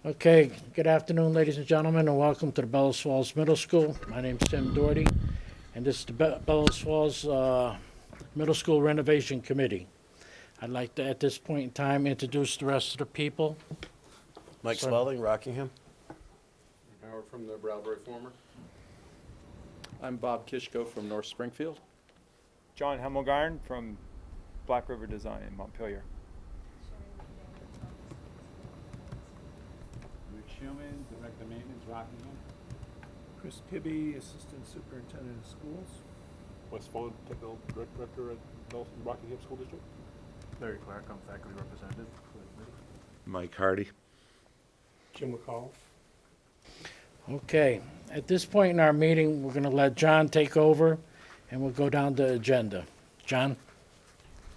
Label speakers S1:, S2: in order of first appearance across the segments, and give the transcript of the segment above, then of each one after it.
S1: Okay, good afternoon, ladies and gentlemen, and welcome to the Bellows Falls Middle School. My name's Tim Doherty, and this is the Bellows Falls Middle School Renovation Committee. I'd like to, at this point in time, introduce the rest of the people.
S2: Mike Swelling, Rockingham.
S3: Howard from the Bradbury Former.
S4: I'm Bob Kishko from North Springfield.
S5: John Hemmelgarn from Black River Design in Montpelier.
S6: Rick Schuman, Director of Maintenance, Rockingham.
S7: Chris Kibbe, Assistant Superintendent of Schools.
S3: Wes Vaughn, Technical Director at Rockingham School District.
S6: Larry Clark, I'm faculty representative.
S2: Mike Hardy.
S7: Jim McCall.
S1: Okay, at this point in our meeting, we're gonna let John take over, and we'll go down the agenda. John?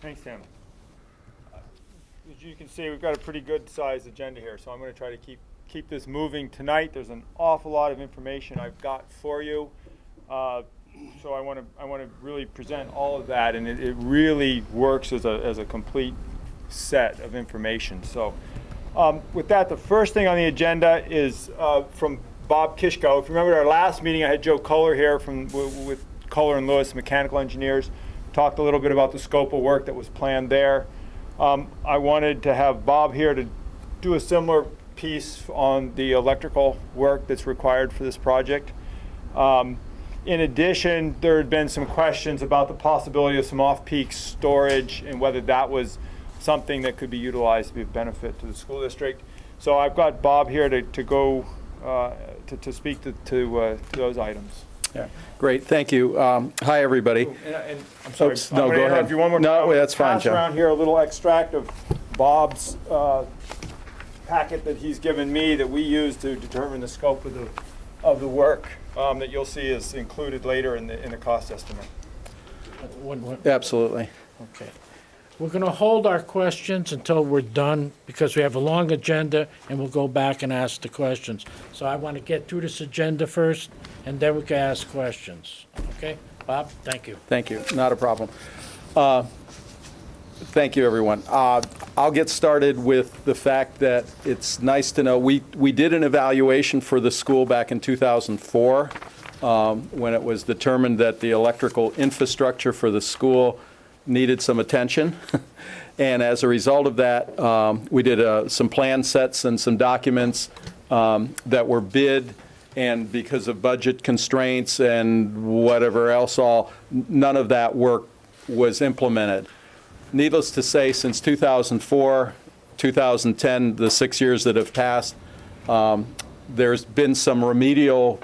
S5: Thanks, Tim. As you can see, we've got a pretty good sized agenda here, so I'm going to try to keep this moving tonight. There's an awful lot of information I've got for you, so I want to really present all of that, and it really works as a complete set of information. So, with that, the first thing on the agenda is from Bob Kishko. If you remember our last meeting, I had Joe Culler here with Culler and Lewis Mechanical Engineers. Talked a little bit about the scope of work that was planned there. I wanted to have Bob here to do a similar piece on the electrical work that's required for this project. In addition, there had been some questions about the possibility of some off-peak storage and whether that was something that could be utilized to be of benefit to the school district. So I've got Bob here to go to speak to those items.
S4: Yeah, great, thank you. Hi, everybody.
S5: And I'm sorry,
S4: Oops,
S5: I'm
S4: no,
S5: gonna
S4: go
S5: interrupt
S4: ahead.
S5: you one more
S4: No,
S5: time.
S4: that's fine,
S5: Pass
S4: John.
S5: around here a little extract of Bob's packet that he's given me that we use to determine the scope of the work that you'll see is included later in the cost estimate.
S4: Absolutely.
S1: Okay. We're going to hold our questions until we're done because we have a long agenda and we'll go back and ask the questions. So I want to get through this agenda first and then we can ask questions. Okay? Bob, thank you.
S4: Thank you, not a problem. Thank you, everyone. I'll get started with the fact that it's nice to know we did an evaluation for the school back in 2004 when it was determined that the electrical infrastructure for the school needed some attention. And as a result of that, we did some plan sets and some documents that were bid, and because of budget constraints and whatever else none of that work was implemented. Needless to say, since 2004, 2010, the 6 years that have passed, there's been some remedial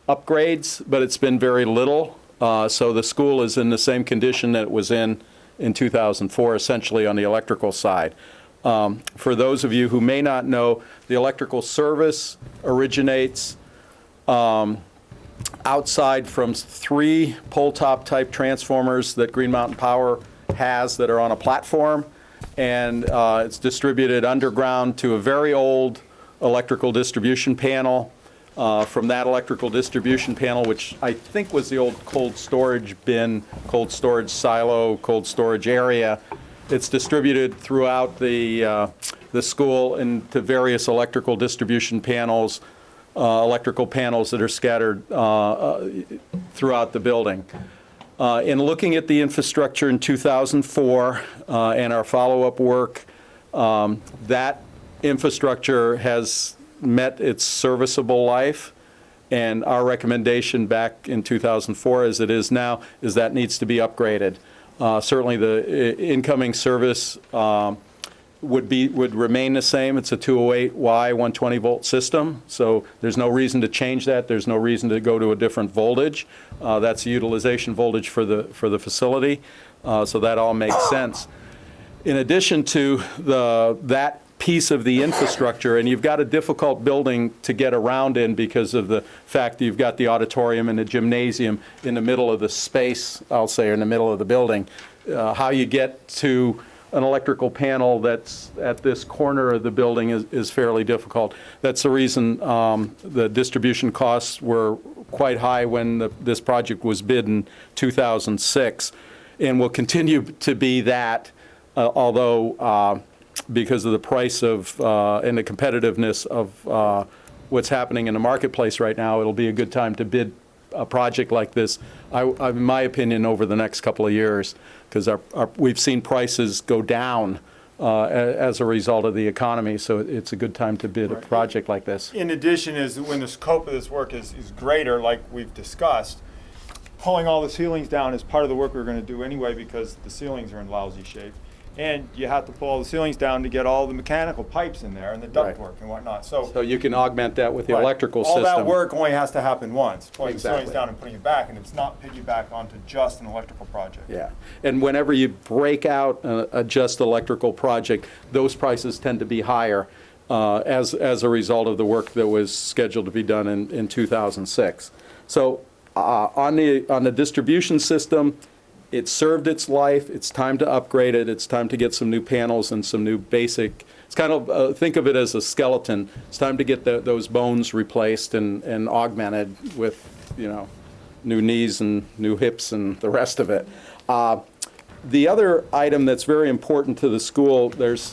S4: upgrades, but it's been very little. So the school is in the same condition that it was in 2004, essentially on the electrical side. For those of you who may not know, the electrical service originates outside from 3 pole-top type transformers that Green Mountain Power has that are on a platform, and it's distributed underground to a very old electrical distribution panel. From that electrical distribution panel, which I think was the old cold storage bin, cold storage silo, cold storage area, it's distributed throughout the school into various electrical distribution panels, electrical panels that are scattered throughout the building. In looking at the infrastructure in 2004 and our follow-up work, that infrastructure has met its serviceable life, and our recommendation back in 2004, as it is now, is that needs to be upgraded. Certainly the incoming service would remain the same. It's a 208Y 120 volt system, so there's no reason to change that. There's no reason to go to a different voltage. That's the utilization voltage for the facility, so that all makes sense. In addition to that piece of the infrastructure, and you've got a difficult building to get around in because of the fact that you've got the auditorium and the gymnasium in the middle of the space, I'll say, or in the middle of the building. How you get to an electrical panel that's at this corner of the building is fairly difficult. That's the reason the distribution costs were quite high when this project was bid in 2006, and will continue to be that, although because of the price of and the competitiveness of what's happening in the marketplace right now, it'll be a good time to bid a project like this, in my opinion, over the next couple of years, because we've seen prices go down as a result of the economy, so it's a good time to bid a project like this.
S5: In addition, is when the scope of this work is greater, like we've discussed, pulling all the ceilings down is part of the work we're going to do anyway because the ceilings are in lousy shape. And you have to pull all the ceilings down to get all the mechanical pipes in there and the
S4: Right.
S5: ductwork and whatnot. So
S4: You can augment that with the
S5: right,
S4: electrical
S5: all
S4: system.
S5: that work only has to happen once, pulling the ceilings
S4: Exactly.
S5: down and putting it back, and it's not piggyback onto just an electrical project.
S4: Yeah, and whenever you break out a just electrical project, those prices tend to be higher as a result of the work that was scheduled to be done in 2006. So on the distribution system, it served its life. It's time to upgrade it. It's time to get some new panels and some new basic. It's kind of think of it as a skeleton. It's time to get those bones replaced and augmented with, new knees and new hips and the rest of it. The other item that's very important to the school, there's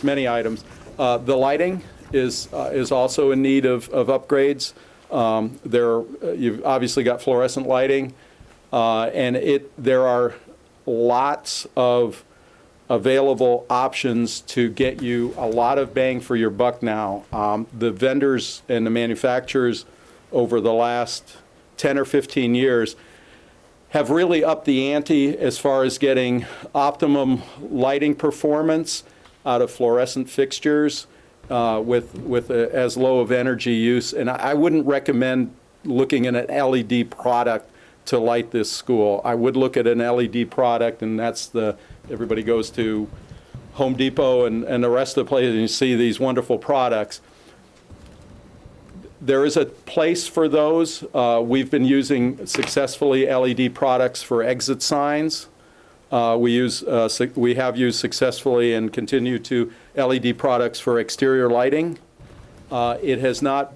S4: many items. The lighting is also in need of upgrades. You've obviously got fluorescent lighting. And there are lots of available options to get you a lot of bang for your buck now. The vendors and the manufacturers over the last 10 or 15 years have really upped the ante as far as getting optimum lighting performance out of fluorescent fixtures with as low of energy use. And I wouldn't recommend looking at an LED product to light this school. I would look at an LED product, and everybody goes to Home Depot and the rest of the place, and you see these wonderful products. There is a place for those. We've been using successfully LED products for exit signs. We have used successfully and continue to LED products for exterior lighting. It has not.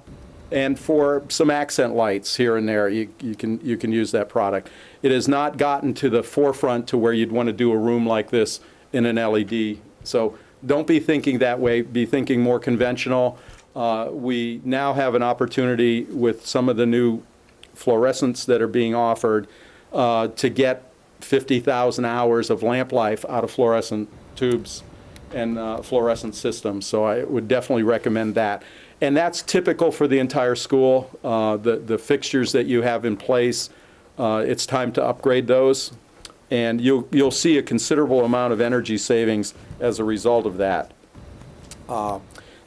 S4: And for some accent lights here and there, you can use that product. It has not gotten to the forefront to where you'd want to do a room like this in an LED. So don't be thinking that way. Be thinking more conventional. We now have an opportunity with some of the new fluorescents that are being offered to get 50,000 hours of lamp life out of fluorescent tubes and fluorescent systems. So I would definitely recommend that. And that's typical for the entire school. The fixtures that you have in place, it's time to upgrade those. And you'll see a considerable amount of energy savings as a result of that.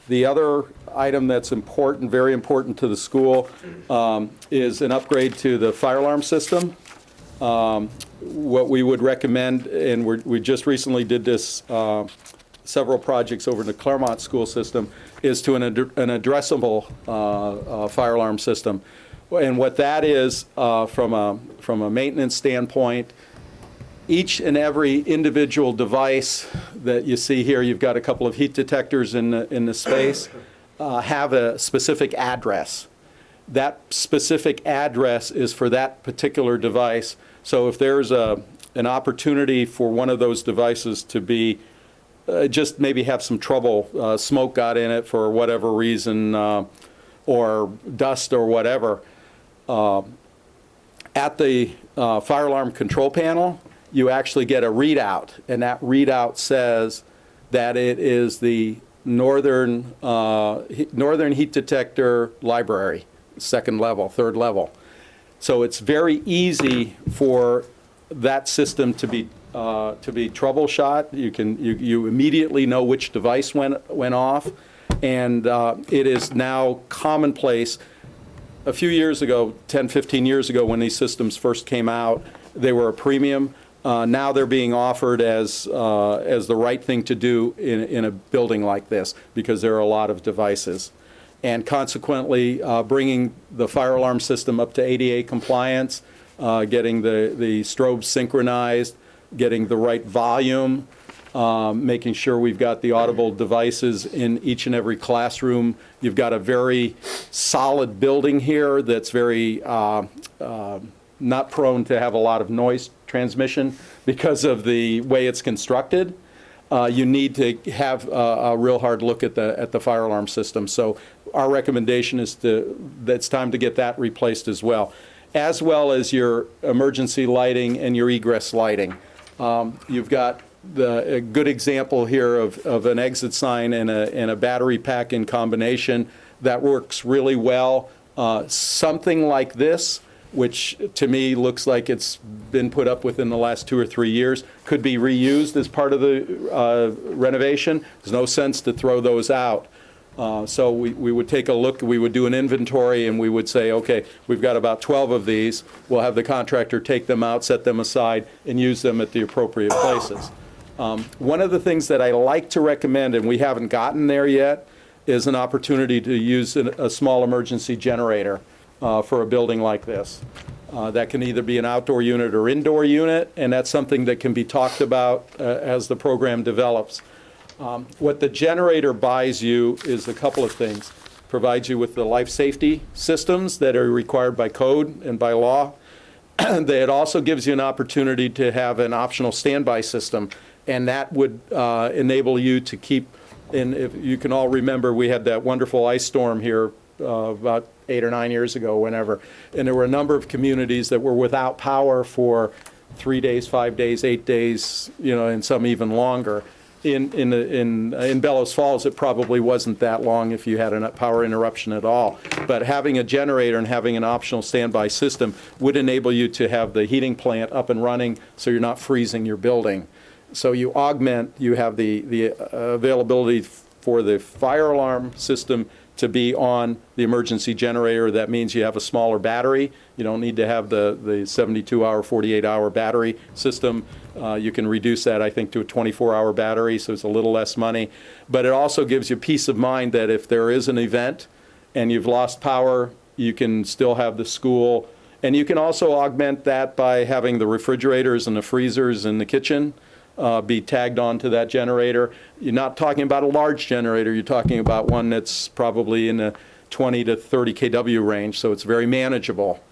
S4: The other item that's important, very important to the school, is an upgrade to the fire alarm system. What we would recommend, and we just recently did this several projects over in the Claremont school system, is to an addressable fire alarm system. And what that is, from a maintenance standpoint, each and every individual device that you see here, you've got a couple of heat detectors in the space, have a specific address. That specific address is for that particular device. So if there's an opportunity for one of those devices to be just maybe have some trouble, smoke got in it for whatever reason, or dust or whatever, at the fire alarm control panel, you actually get a readout, and that readout says that it is the Northern Heat Detector Library, second level, third level. So it's very easy for that system to be troubleshot. You immediately know which device went off, and it is now commonplace. A few years ago, 10, 15 years ago, when these systems first came out, they were a premium. Now they're being offered as the right thing to do in a building like this, because there are a lot of devices. And consequently, bringing the fire alarm system up to ADA compliance, getting the strobes synchronized, getting the right volume, making sure we've got the audible devices in each and every classroom. You've got a very solid building here that's very not prone to have a lot of noise transmission because of the way it's constructed. you need to have a real hard look at the fire alarm system. So our recommendation is that it's time to get that replaced as well as your emergency lighting and your egress lighting. You've got a good example here of an exit sign and a battery pack in combination that works really well. Something like this, which to me looks like it's been put up within the last 2 or 3 years, could be reused as part of the renovation. There's no sense to throw those out. So we would take a look, we would do an inventory, and we would say, okay, we've got about 12 of these. We'll have the contractor take them out, set them aside, and use them at the appropriate places. One of the things that I like to recommend, and we haven't gotten there yet, is an opportunity to use a small emergency generator for a building like this. That can either be an outdoor unit or indoor unit, and that's something that can be talked about as the program develops. What the generator buys you is a couple of things. Provides you with the life safety systems that are required by code and by law. It also gives you an opportunity to have an optional standby system, and that would enable you to keep, and if you can all remember, we had that wonderful ice storm here about 8 or 9 years ago, whenever, and there were a number of communities that were without power for 3 days, 5 days, 8 days, and some even longer. In Bellows Falls, it probably wasn't that long if you had a power interruption at all. But having a generator and having an optional standby system would enable you to have the heating plant up and running so you're not freezing your building. So you augment, you have the availability for the fire alarm system to be on the emergency generator. That means you have a smaller battery. You don't need to have the 72-hour, 48-hour battery system. You can reduce that, I think, to a 24-hour battery, so it's a little less money. But it also gives you peace of mind that if there is an event and you've lost power, you can still have the school. And you can also augment that by having the refrigerators and the freezers in the kitchen be tagged onto that generator. You're not talking about a large generator. You're talking about one that's probably in the 20 to 30 kW range, so it's very manageable.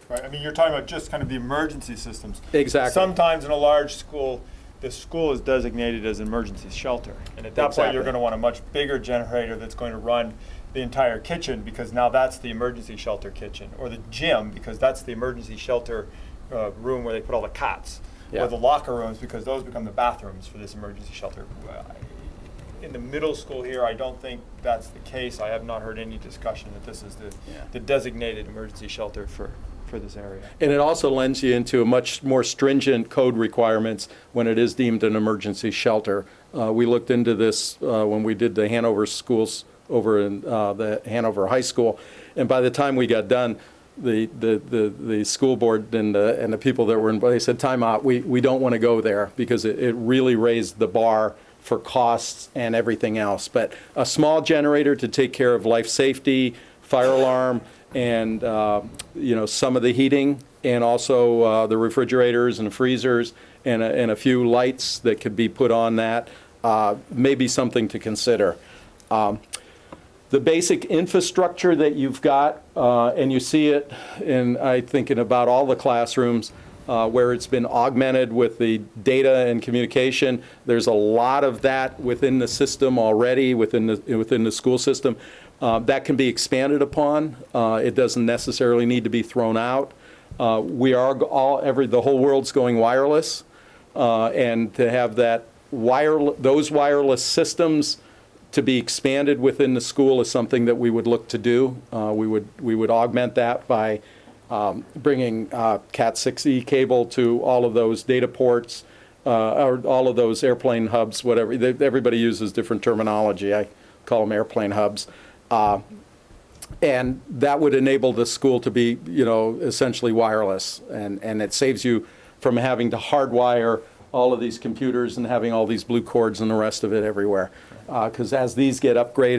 S5: Right, I mean, you're talking about just kind of the emergency systems.
S4: Exactly.
S5: Sometimes in a large school, the school is designated as an emergency shelter. And at that point, you're going to want a much bigger generator that's going to run the entire kitchen, because now that's the emergency shelter kitchen. Or the gym, because that's the emergency shelter room where they put all the cots.
S4: Yeah.
S5: Or the locker rooms, because those become the bathrooms for this emergency shelter. In the middle school here, I don't think that's the case. I have not heard any discussion that this is the designated emergency shelter for this area.
S4: And it also lends you into a much more stringent code requirements when it is deemed an emergency shelter. We looked into this when we did the Hanover schools over in the Hanover High School, and by the time we got done, the school board and the people that were involved, they said, time out, we don't want to go there, because it really raised the bar for costs and everything else. But a small generator to take care of life safety, fire alarm, and some of the heating, and also the refrigerators and freezers, and a few lights that could be put on that, may be something to consider. The basic infrastructure that you've got, and you see it I think in about all the classrooms where it's been augmented with the data and communication. There's a lot of that within the system already, within the school system. That can be expanded upon. It doesn't necessarily need to be thrown out. The whole world's going wireless, and to have those wireless systems to be expanded within the school is something that we would look to do. We would augment that by bringing Cat 6E cable to all of those data ports, or all of those airplane hubs, whatever. Everybody uses different terminology. I call them airplane hubs. And that would enable the school to be, essentially wireless. And it saves you from having to hardwire all of these computers and having all these blue cords and the rest of it everywhere. Because as these get upgraded,